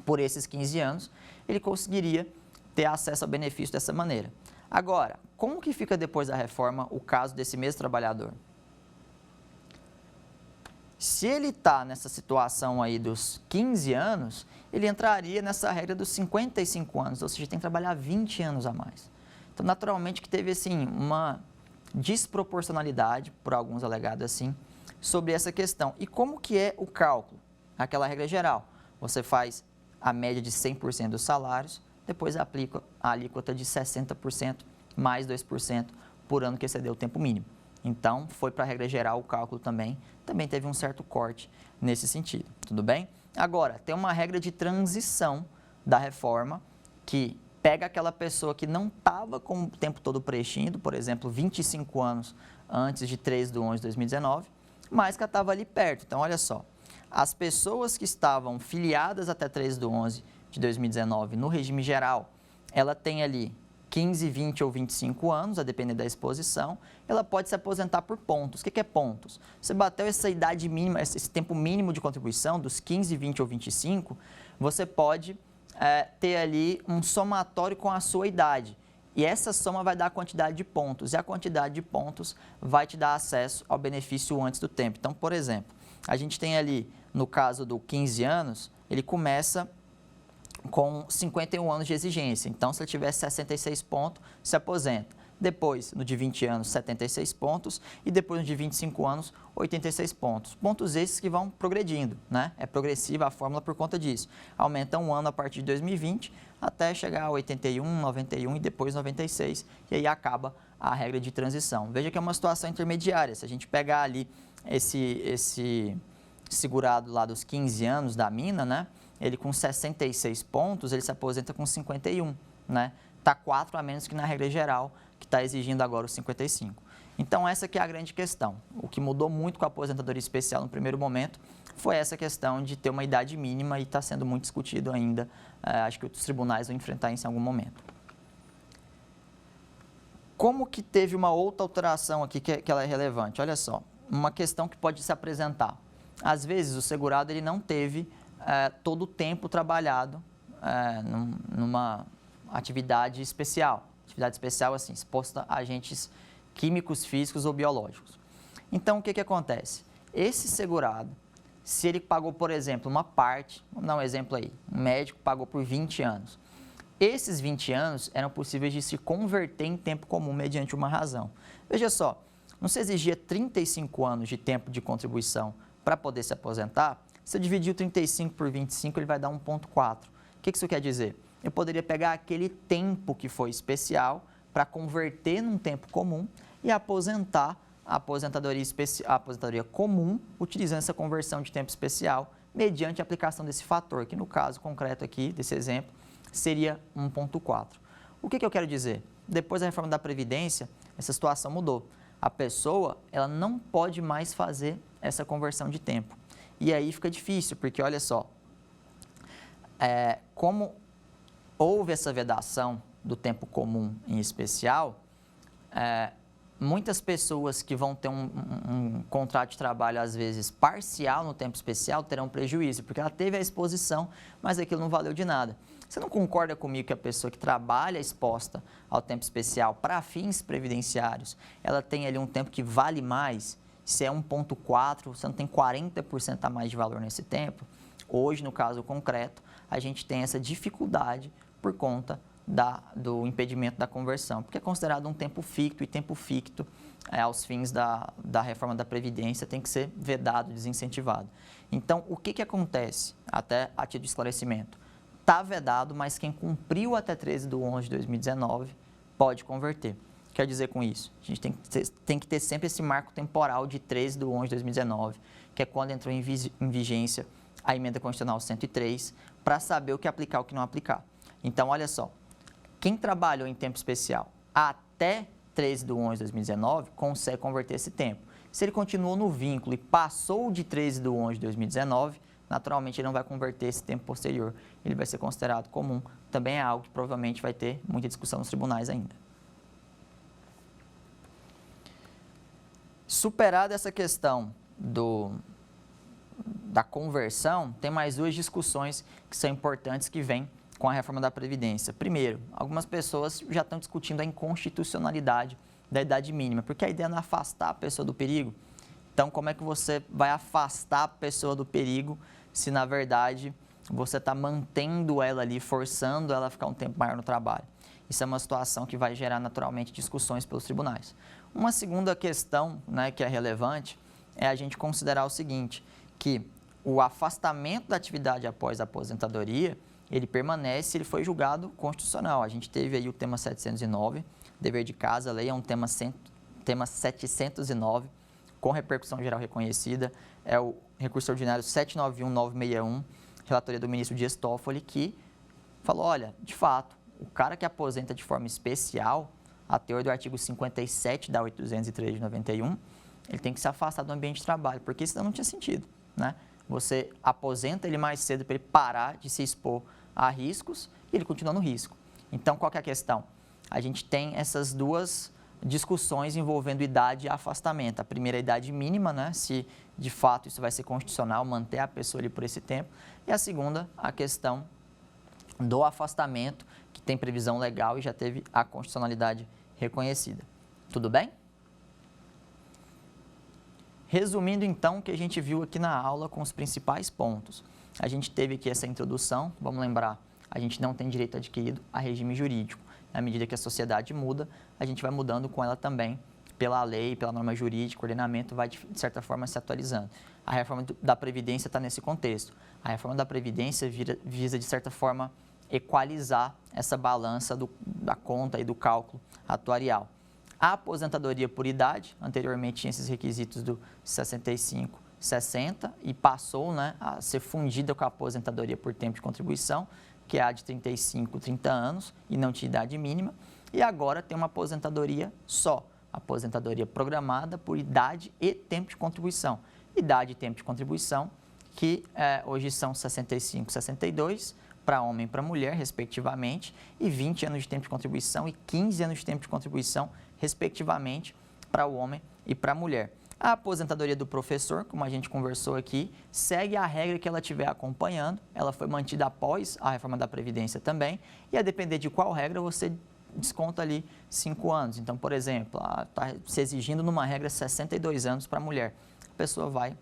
por esses 15 anos, ele conseguiria ter acesso ao benefício dessa maneira. Agora, como que fica depois da reforma o caso desse mesmo trabalhador? Se ele está nessa situação aí dos 15 anos, ele entraria nessa regra dos 55 anos, ou seja, tem que trabalhar 20 anos a mais. Então, naturalmente que teve, assim, uma desproporcionalidade, por alguns alegados assim, sobre essa questão. E como que é o cálculo? Aquela regra geral, você faz a média de 100% dos salários, depois aplica a alíquota de 60% mais 2% por ano que excedeu o tempo mínimo. Então, foi para a regra geral o cálculo também teve um certo corte nesse sentido, tudo bem? Agora, tem uma regra de transição da reforma que pega aquela pessoa que não estava com o tempo todo preenchido, por exemplo, 25 anos antes de 3/11/2019, mas que estava ali perto. Então, olha só, as pessoas que estavam filiadas até 3/11/2019 no regime geral, ela tem ali 15, 20 ou 25 anos, a depender da exposição, ela pode se aposentar por pontos. O que é pontos? Você bateu essa idade mínima, esse tempo mínimo de contribuição, dos 15, 20 ou 25, você pode ter ali um somatório com a sua idade. E essa soma vai dar a quantidade de pontos. E a quantidade de pontos vai te dar acesso ao benefício antes do tempo. Então, por exemplo, a gente tem ali, no caso do 15 anos, ele começa com 51 anos de exigência. Então, se ele tiver 66 pontos, se aposenta. Depois, no de 20 anos, 76 pontos. E depois, no de 25 anos, 86 pontos. Pontos esses que vão progredindo, né? É progressiva a fórmula por conta disso. Aumenta um ano a partir de 2020, até chegar a 81, 91 e depois 96. E aí acaba a regra de transição. Veja que é uma situação intermediária. Se a gente pegar ali esse segurado lá dos 15 anos da mina, né? Ele com 66 pontos, ele se aposenta com 51, né? Está 4 a menos que na regra geral, que está exigindo agora os 55. Então, essa que é a grande questão. O que mudou muito com a aposentadoria especial no primeiro momento foi essa questão de ter uma idade mínima e está sendo muito discutido ainda. Acho que os tribunais vão enfrentar isso em algum momento. Como que teve uma outra alteração aqui que ela é relevante? Olha só, uma questão que pode se apresentar. Às vezes, o segurado ele não teve todo o tempo trabalhado numa atividade especial. Atividade especial, assim, exposta a agentes químicos, físicos ou biológicos. Então, o que acontece? Esse segurado, se ele pagou, por exemplo, uma parte, vamos dar um exemplo aí, um médico pagou por 20 anos. Esses 20 anos eram possíveis de se converter em tempo comum mediante uma razão. Veja só, não se exigia 35 anos de tempo de contribuição para poder se aposentar? Se eu dividir o 35 por 25, ele vai dar 1,4. O que isso quer dizer? Eu poderia pegar aquele tempo que foi especial para converter num tempo comum e aposentar a aposentadoria comum utilizando essa conversão de tempo especial mediante a aplicação desse fator, que no caso concreto aqui, desse exemplo, seria 1,4. O que eu quero dizer? Depois da reforma da Previdência, essa situação mudou. A pessoa ela não pode mais fazer essa conversão de tempo. E aí fica difícil, porque olha só, como houve essa vedação do tempo comum em especial, muitas pessoas que vão ter um contrato de trabalho, às vezes, parcial no tempo especial, terão prejuízo, porque ela teve a exposição, mas aquilo não valeu de nada. Você não concorda comigo que a pessoa que trabalha exposta ao tempo especial para fins previdenciários, ela tem ali um tempo que vale mais? Se é 1,4, você não tem 40% a mais de valor nesse tempo? Hoje, no caso concreto, a gente tem essa dificuldade por conta do impedimento da conversão, porque é considerado um tempo ficto, e tempo ficto, aos fins da reforma da Previdência, tem que ser vedado, desincentivado. Então, o que acontece, até a título de esclarecimento? Está vedado, mas quem cumpriu até 13/11/2019 pode converter. Quer dizer com isso? A gente tem que ter sempre esse marco temporal de 13/11/2019, que é quando entrou em vigência a emenda constitucional 103 para saber o que aplicar e o que não aplicar. Então, olha só, quem trabalhou em tempo especial até 13/11/2019 consegue converter esse tempo. Se ele continuou no vínculo e passou de 13/11/2019, naturalmente ele não vai converter esse tempo posterior, ele vai ser considerado comum. Também é algo que provavelmente vai ter muita discussão nos tribunais ainda. Superada essa questão da conversão, tem mais duas discussões que são importantes que vêm com a reforma da Previdência. Primeiro, algumas pessoas já estão discutindo a inconstitucionalidade da idade mínima, porque a ideia não é afastar a pessoa do perigo. Então, como é que você vai afastar a pessoa do perigo se, na verdade, você está mantendo ela ali, forçando ela a ficar um tempo maior no trabalho? Isso é uma situação que vai gerar, naturalmente, discussões pelos tribunais. Uma segunda questão, né, que é relevante é a gente considerar o seguinte, que o afastamento da atividade após a aposentadoria, ele permanece se ele foi julgado constitucional. A gente teve aí o tema 709, dever de casa, a lei é um tema 709, com repercussão geral reconhecida, é o recurso ordinário 791.961, relatoria do ministro Dias Toffoli, que falou, olha, de fato, o cara que aposenta de forma especial, a teor do artigo 57 da 803 de 91, ele tem que se afastar do ambiente de trabalho, porque senão não tinha sentido, né? Você aposenta ele mais cedo para ele parar de se expor a riscos e ele continua no risco. Então, qual que é a questão? A gente tem essas duas discussões envolvendo idade e afastamento. A primeira é a idade mínima, né? Se de fato isso vai ser constitucional, manter a pessoa ali por esse tempo. E a segunda, a questão do afastamento, que tem previsão legal e já teve a constitucionalidade reconhecida. Tudo bem? Resumindo, então, o que a gente viu aqui na aula com os principais pontos. A gente teve aqui essa introdução, vamos lembrar, a gente não tem direito adquirido a regime jurídico. À medida que a sociedade muda, a gente vai mudando com ela também, pela lei, pela norma jurídica, o ordenamento vai, de certa forma, se atualizando. A reforma da Previdência está nesse contexto. A reforma da Previdência visa, de certa forma, equalizar essa balança da conta e do cálculo atuarial. A aposentadoria por idade, anteriormente tinha esses requisitos do 65, 60 e passou, né, a ser fundida com a aposentadoria por tempo de contribuição, que é a de 35, 30 anos e não tinha idade mínima. E agora tem uma aposentadoria só, aposentadoria programada por idade e tempo de contribuição. Idade e tempo de contribuição, que hoje são 65, 62, para homem e para mulher, respectivamente, e 20 anos de tempo de contribuição e 15 anos de tempo de contribuição, respectivamente, para o homem e para a mulher. A aposentadoria do professor, como a gente conversou aqui, segue a regra que ela estiver acompanhando, ela foi mantida após a reforma da Previdência também, e a depender de qual regra você desconta ali 5 anos. Então, por exemplo, está se exigindo numa regra 62 anos para a mulher. A pessoa vai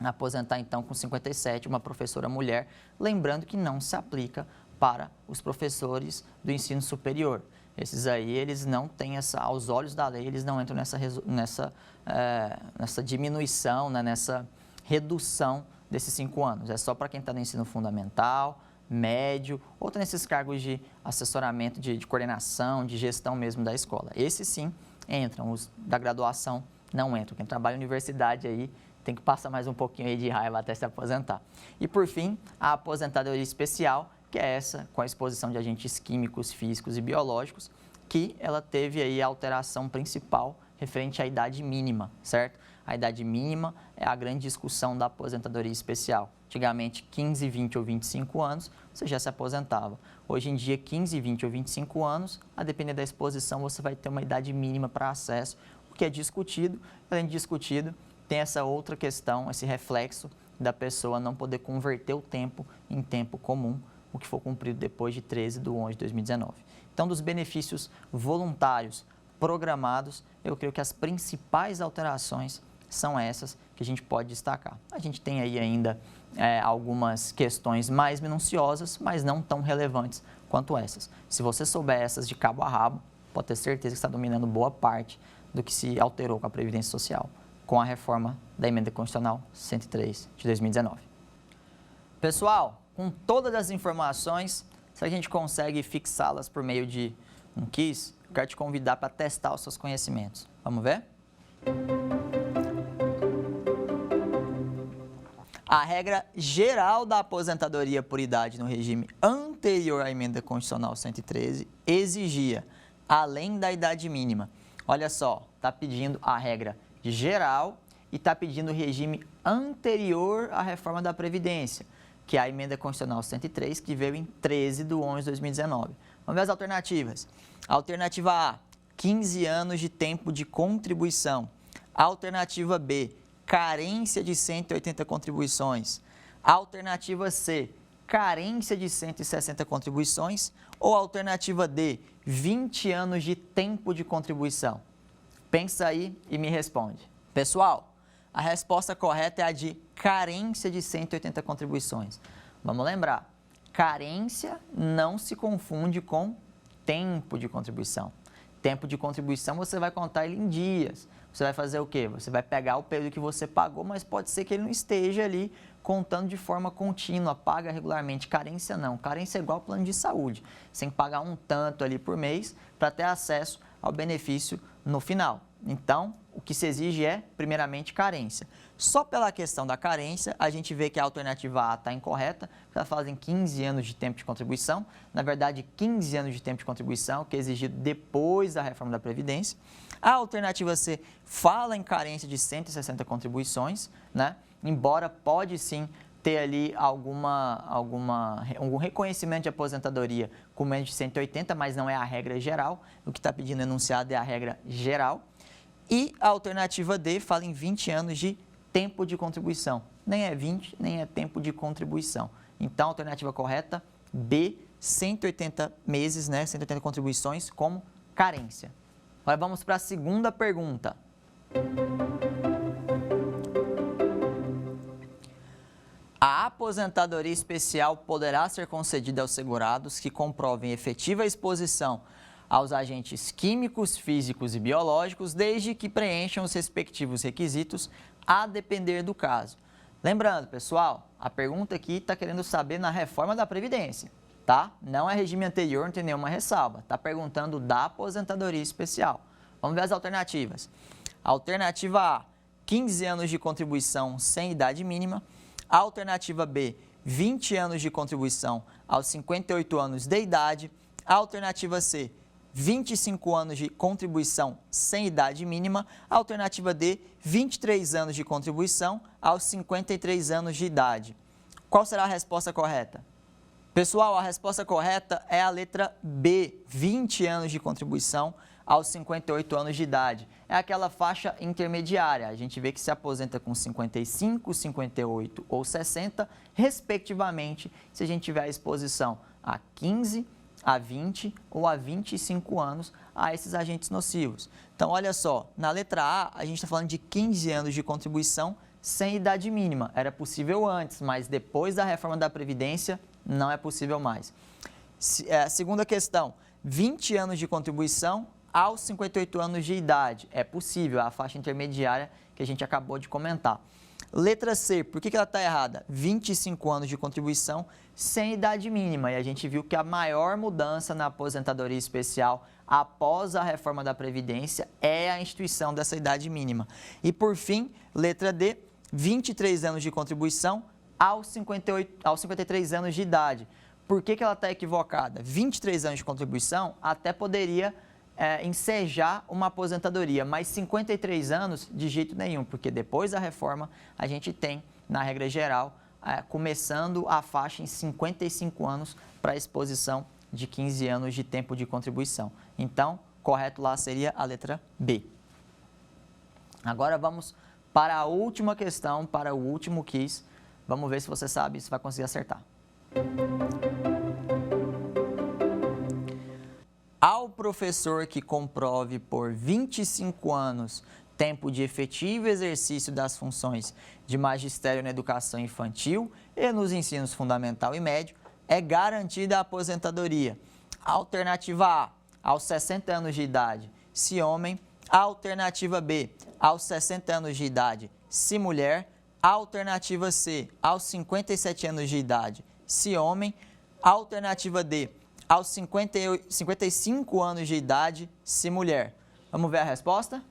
aposentar então com 57, uma professora mulher, lembrando que não se aplica para os professores do ensino superior. Esses aí, eles não têm aos olhos da lei, eles não entram nessa diminuição, né, nessa redução desses 5 anos. É só para quem está no ensino fundamental, médio, ou está nesses cargos de assessoramento, de coordenação, de gestão mesmo da escola. Esses sim entram, os da graduação não entram. Quem trabalha em universidade aí tem que passar mais um pouquinho aí de raiva até se aposentar. E por fim, a aposentadoria especial, que é essa com a exposição de agentes químicos, físicos e biológicos, que ela teve aí a alteração principal referente à idade mínima, certo? A idade mínima é a grande discussão da aposentadoria especial. Antigamente, 15, 20 ou 25 anos, você já se aposentava. Hoje em dia, 15, 20 ou 25 anos, a depender da exposição, você vai ter uma idade mínima para acesso, o que é discutido. Além de discutido, tem essa outra questão, esse reflexo da pessoa não poder converter o tempo em tempo comum, o que for cumprido depois de 13/11/2019. Então, dos benefícios voluntários programados, eu creio que as principais alterações são essas que a gente pode destacar. A gente tem aí ainda algumas questões mais minuciosas, mas não tão relevantes quanto essas. Se você souber essas de cabo a rabo, pode ter certeza que está dominando boa parte do que se alterou com a Previdência Social, com a reforma da Emenda Constitucional 103 de 2019. Pessoal, com todas as informações, se a gente consegue fixá-las por meio de um quiz, eu quero te convidar para testar os seus conhecimentos. Vamos ver? A regra geral da aposentadoria por idade no regime anterior à emenda constitucional 113 exigia, além da idade mínima, olha só, está pedindo a regra geral e está pedindo o regime anterior à reforma da Previdência, que é a emenda constitucional 103, que veio em 13 de 11 de 2019. Vamos ver as alternativas. Alternativa A, 15 anos de tempo de contribuição. Alternativa B, carência de 180 contribuições. Alternativa C, carência de 160 contribuições. Ou alternativa D, 20 anos de tempo de contribuição. Pensa aí e me responde. Pessoal, a resposta correta é a de carência de 180 contribuições. Vamos lembrar, carência não se confunde com tempo de contribuição. Tempo de contribuição você vai contar ele em dias. Você vai fazer o quê? Você vai pegar o período que você pagou, mas pode ser que ele não esteja ali contando de forma contínua, paga regularmente. Carência não. Carência é igual ao plano de saúde. Você tem que pagar um tanto ali por mês para ter acesso ao benefício no final. Então, o que se exige é, primeiramente, carência. Só pela questão da carência, a gente vê que a alternativa A está incorreta, ela fala em 15 anos de tempo de contribuição. Na verdade, 15 anos de tempo de contribuição, que é exigido depois da reforma da Previdência. A alternativa C fala em carência de 160 contribuições, né? Embora pode sim ter ali algum reconhecimento de aposentadoria com menos de 180, mas não é a regra geral. O que está pedindo enunciado é a regra geral. E a alternativa D fala em 20 anos de tempo de contribuição. Nem é 20, nem é tempo de contribuição. Então, a alternativa correta, B, 180 meses, né? 180 contribuições como carência. Agora vamos para a segunda pergunta. A aposentadoria especial poderá ser concedida aos segurados que comprovem efetiva exposição aos agentes químicos, físicos e biológicos, desde que preencham os respectivos requisitos, a depender do caso. Lembrando, pessoal, a pergunta aqui está querendo saber na reforma da Previdência, tá? Não é regime anterior, não tem nenhuma ressalva. Está perguntando da aposentadoria especial. Vamos ver as alternativas. Alternativa A, 15 anos de contribuição sem idade mínima. Alternativa B, 20 anos de contribuição aos 58 anos de idade. Alternativa C, 25 anos de contribuição sem idade mínima. Alternativa D, 23 anos de contribuição aos 53 anos de idade. Qual será a resposta correta? Pessoal, a resposta correta é a letra B, 20 anos de contribuição aos 58 anos de idade. É aquela faixa intermediária. A gente vê que se aposenta com 55, 58 ou 60, respectivamente, se a gente tiver a exposição a 15, a 20 ou a 25 anos a esses agentes nocivos. Então, olha só, na letra A, a gente está falando de 15 anos de contribuição sem idade mínima. Era possível antes, mas depois da reforma da Previdência, não é possível mais. Segunda questão, 20 anos de contribuição aos 58 anos de idade. É possível, a faixa intermediária que a gente acabou de comentar. Letra C, por que ela está errada? 25 anos de contribuição sem idade mínima. E a gente viu que a maior mudança na aposentadoria especial após a reforma da Previdência é a instituição dessa idade mínima. E por fim, letra D, 23 anos de contribuição aos 53 anos de idade. Por que ela está equivocada? 23 anos de contribuição até poderia ensejar uma aposentadoria, mas 53 anos de jeito nenhum, porque depois da reforma a gente tem, na regra geral, começando a faixa em 55 anos para a exposição de 15 anos de tempo de contribuição. Então, correto lá seria a letra B. Agora vamos para a última questão, para o último quiz. Vamos ver se você sabe, se vai conseguir acertar. Ao professor que comprove por 25 anos tempo de efetivo exercício das funções de magistério na educação infantil e nos ensinos fundamental e médio, é garantida a aposentadoria. Alternativa A, aos 60 anos de idade, se homem. Alternativa B, aos 60 anos de idade, se mulher. Alternativa C, aos 57 anos de idade, se homem. Alternativa D, aos 55 anos de idade, se mulher. Vamos ver a resposta?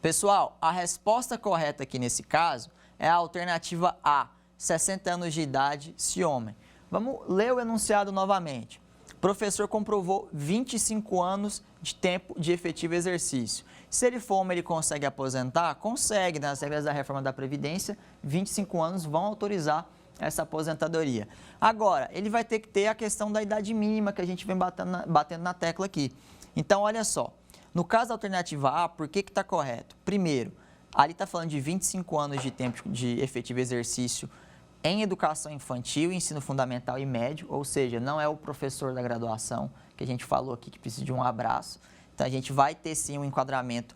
Pessoal, a resposta correta aqui nesse caso é a alternativa A, 60 anos de idade, se homem. Vamos ler o enunciado novamente. O professor comprovou 25 anos de tempo de efetivo exercício. Se ele for homem, ele consegue aposentar? Consegue, nas regras da reforma da Previdência, 25 anos vão autorizar essa aposentadoria. Agora, ele vai ter que ter a questão da idade mínima que a gente vem batendo na tecla aqui. Então, olha só, no caso da alternativa A, por que está correto? Primeiro, ali está falando de 25 anos de tempo de efetivo exercício em educação infantil, ensino fundamental e médio, ou seja, não é o professor da graduação, que a gente falou aqui que precisa de um abraço. Então, a gente vai ter sim um enquadramento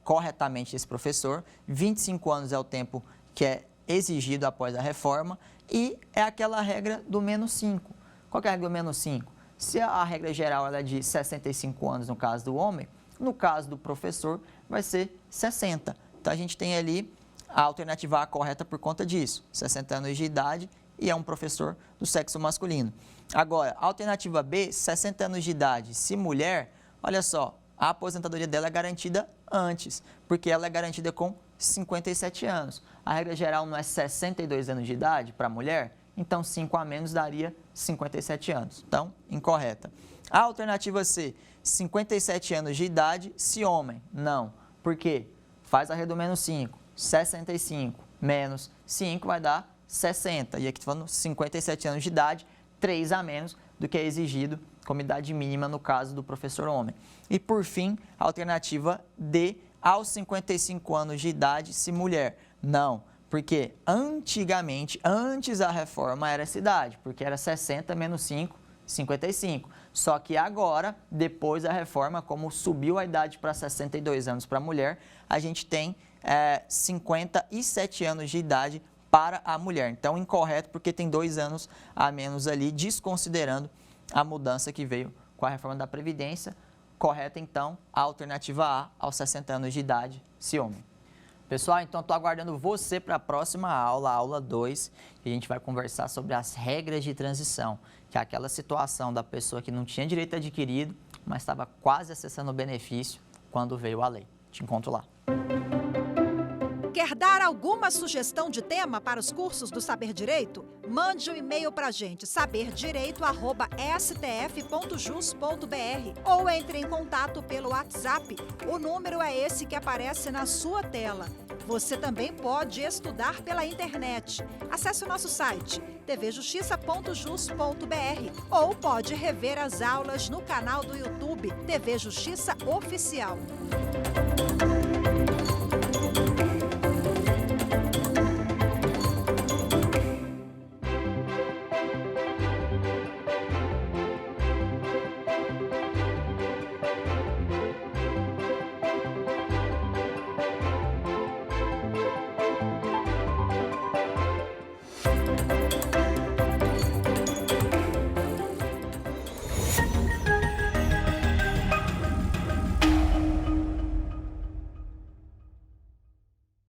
corretamente desse professor. 25 anos é o tempo que é exigido após a reforma e é aquela regra do menos 5. Qual que é a regra do menos 5? Se a regra geral ela é de 65 anos no caso do homem, no caso do professor vai ser 60. Então, a gente tem ali a alternativa A correta por conta disso, 60 anos de idade e é um professor do sexo masculino. Agora, a alternativa B, 60 anos de idade, se mulher, olha só, a aposentadoria dela é garantida antes, porque ela é garantida com 57 anos. A regra geral não é 62 anos de idade para a mulher? Então, 5 a menos daria 57 anos. Então, incorreta. A alternativa C, 57 anos de idade, se homem. Não. Por quê? Faz a regra do menos 5. 65 menos 5 vai dar 60. E aqui estou falando 57 anos de idade, 3 a menos do que é exigido como idade mínima no caso do professor homem. E, por fim, a alternativa D, aos 55 anos de idade, se mulher. Não, porque antigamente, antes da reforma, era essa idade, porque era 60 menos 5, 55. Só que agora, depois da reforma, como subiu a idade para 62 anos para a mulher, a gente tem 57 anos de idade para a mulher. Então, incorreto, porque tem 2 anos a menos ali, desconsiderando a mudança que veio com a reforma da Previdência. Correta, então, a alternativa A, aos 60 anos de idade, se homem. Pessoal, então estou aguardando você para a próxima aula, a aula 2, que a gente vai conversar sobre as regras de transição, que é aquela situação da pessoa que não tinha direito adquirido, mas estava quase acessando o benefício quando veio a lei. Te encontro lá. Quer dar alguma sugestão de tema para os cursos do Saber Direito? Mande um e-mail para a gente, saberdireito@stf.jus.br, ou entre em contato pelo WhatsApp. O número é esse que aparece na sua tela. Você também pode estudar pela internet. Acesse o nosso site tvjustiça.jus.br ou pode rever as aulas no canal do YouTube TV Justiça Oficial.